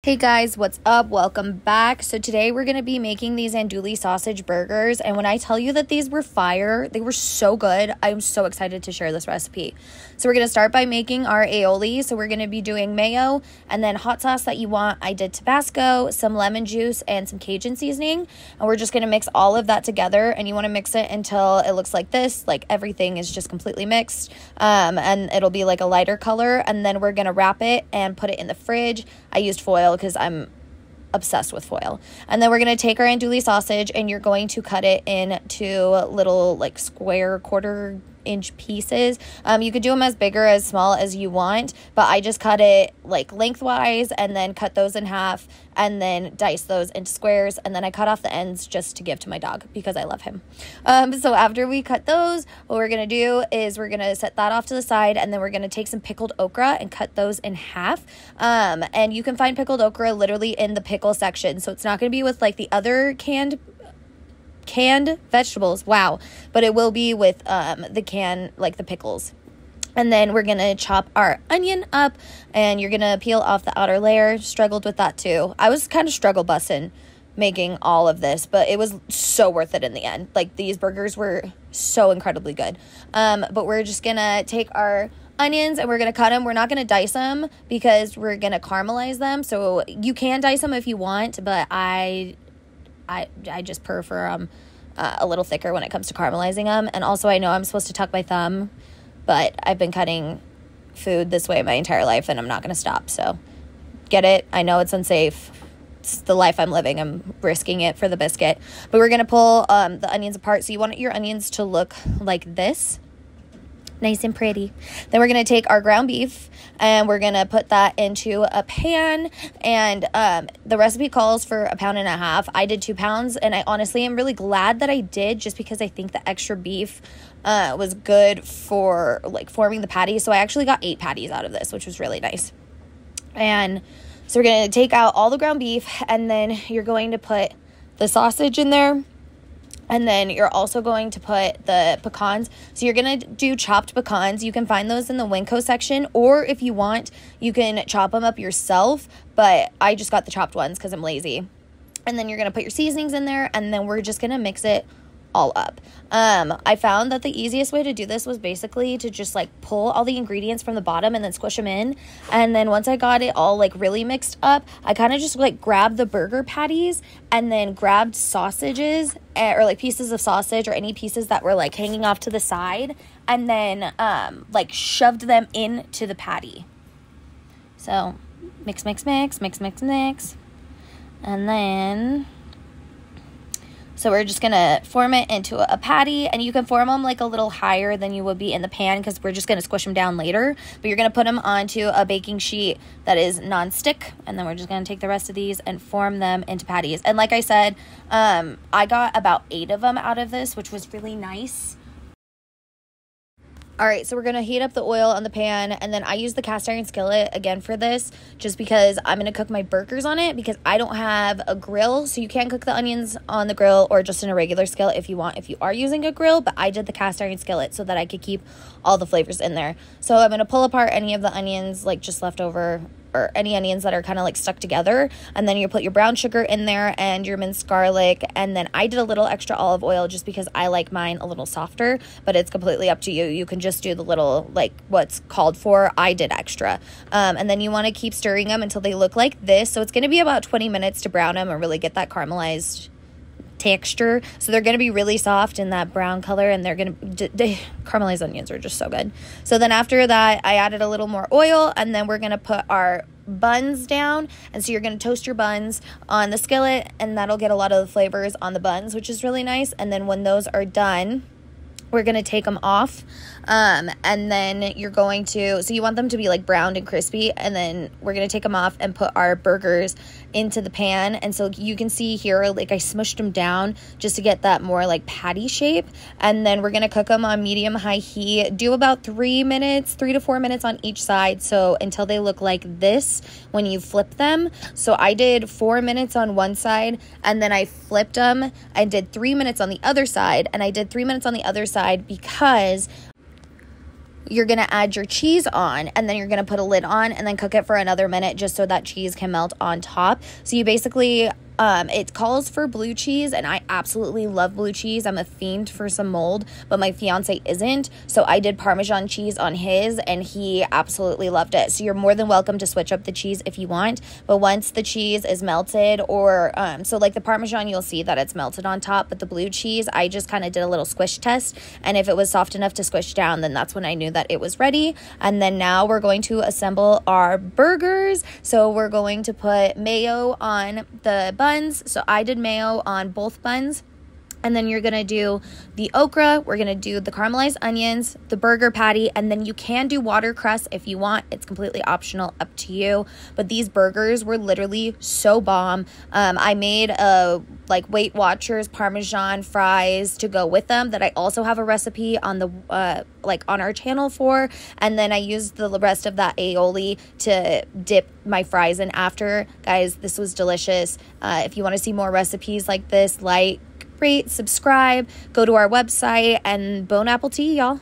Hey guys, what's up? Welcome back. So today we're going to be making these Andouille sausage burgers, and when I tell you that these were fire, they were so good. I'm so excited to share this recipe. So we're going to start by making our aioli. So we're going to be doing mayo and then hot sauce that you want. I did Tabasco, some lemon juice, and some Cajun seasoning, and we're just going to mix all of that together, and you want to mix it until it looks like this, like everything is just completely mixed, and it'll be like a lighter color, and then we're going to wrap it and put it in the fridge. I used foil because I'm obsessed with foil. And then we're going to take our andouille sausage and you're going to cut it into little like square quarter-inch pieces. You could do them as big or as small as you want, but I just cut it like lengthwise and then cut those in half and then dice those into squares, and then I cut off the ends just to give to my dog because I love him. So after we cut those, what we're going to do is we're going to set that off to the side, and then we're going to take some pickled okra and cut those in half. And you can find pickled okra literally in the pickle section, so it's not going to be with like the other canned vegetables, wow, but it will be with the pickles. And then we're going to chop our onion up, and you're going to peel off the outer layer. Struggled with that too. I was kind of struggle busting making all of this, but it was so worth it in the end. Like, these burgers were so incredibly good. But we're just going to take our onions and we're going to cut them. We're not going to dice them because we're going to caramelize them. So you can dice them if you want, but I just prefer them a little thicker when it comes to caramelizing them. And also, I know I'm supposed to tuck my thumb, but I've been cutting food this way my entire life, and I'm not going to stop. So get it. I know it's unsafe. It's the life I'm living. I'm risking it for the biscuit. But we're going to pull the onions apart. So you want your onions to look like this. Nice and pretty. Then we're going to take our ground beef and we're going to put that into a pan, and the recipe calls for 1.5 pounds. I did 2 pounds, and I honestly am really glad that I did, just because I think the extra beef was good for like forming the patty. So I actually got 8 patties out of this, which was really nice. And so we're going to take out all the ground beef, and then you're going to put the sausage in there. And then you're also going to put the pecans. So you're going to do chopped pecans. You can find those in the Winco section, or if you want, you can chop them up yourself. But I just got the chopped ones because I'm lazy. And then you're going to put your seasonings in there, and then we're just going to mix it all up. I found that the easiest way to do this was basically to just like pull all the ingredients from the bottom and then squish them in. And then once I got it all like really mixed up, I kind of just like grabbed the burger patties and then grabbed sausages or like pieces of sausage or any pieces that were like hanging off to the side, and then like shoved them into the patty. So mix, mix, mix, mix, mix, mix. And then so we're just going to form it into a patty, and you can form them like a little higher than you would be in the pan because we're just going to squish them down later. But you're going to put them onto a baking sheet that is non-stick, and then we're just going to take the rest of these and form them into patties. And like I said, I got about 8 of them out of this, which was really nice. All right, so we're going to heat up the oil on the pan, and then I use the cast iron skillet again for this just because I'm going to cook my burgers on it because I don't have a grill. So you can cook the onions on the grill or just in a regular skillet if you want, if you are using a grill, but I did the cast iron skillet so that I could keep all the flavors in there. So I'm going to pull apart any of the onions like just left over, or any onions that are kind of like stuck together, and then you put your brown sugar in there and your minced garlic, and then I did a little extra olive oil just because I like mine a little softer, but it's completely up to you. You can just do the little like what's called for. I did extra. And then you want to keep stirring them until they look like this. So it's going to be about 20 minutes to brown them and really get that caramelized texture. So they're going to be really soft in that brown color, and they're going to caramelized onions are just so good. So then after that, I added a little more oil, and then we're going to put our buns down. And so you're going to toast your buns on the skillet, and that'll get a lot of the flavors on the buns, which is really nice. And then when those are done, we're going to take them off, and then you're going to, so you want them to be like browned and crispy, and then we're going to take them off and put our burgers into the pan. And so you can see here, like I smushed them down just to get that more like patty shape, and then we're going to cook them on medium-high heat. Do about 3 to 4 minutes on each side, so until they look like this when you flip them. So I did 4 minutes on one side, and then I flipped them and did 3 minutes on the other side, and I did 3 minutes on the other side because you're going to add your cheese on, and then you're going to put a lid on and then cook it for another minute just so that cheese can melt on top. So you basically, it calls for blue cheese, and I absolutely love blue cheese. I'm a fiend for some mold, but my fiance isn't. So I did Parmesan cheese on his, and he absolutely loved it. So you're more than welcome to switch up the cheese if you want. But once the cheese is melted, or so like the Parmesan, you'll see that it's melted on top, but the blue cheese, I just kind of did a little squish test. And if it was soft enough to squish down, then that's when I knew that it was ready. And then now we're going to assemble our burgers. So we're going to put mayo on the buns. So I did mayo on both buns. And then you're going to do the okra, we're going to do the caramelized onions, the burger patty, and then you can do watercress if you want. It's completely optional, up to you. But these burgers were literally so bomb. I made Weight Watchers Parmesan fries to go with them that I also have a recipe on the on our channel for. And then I used the rest of that aioli to dip my fries in after. Guys, this was delicious. If you want to see more recipes like this, rate, subscribe, go to our website, and bon appetit, y'all.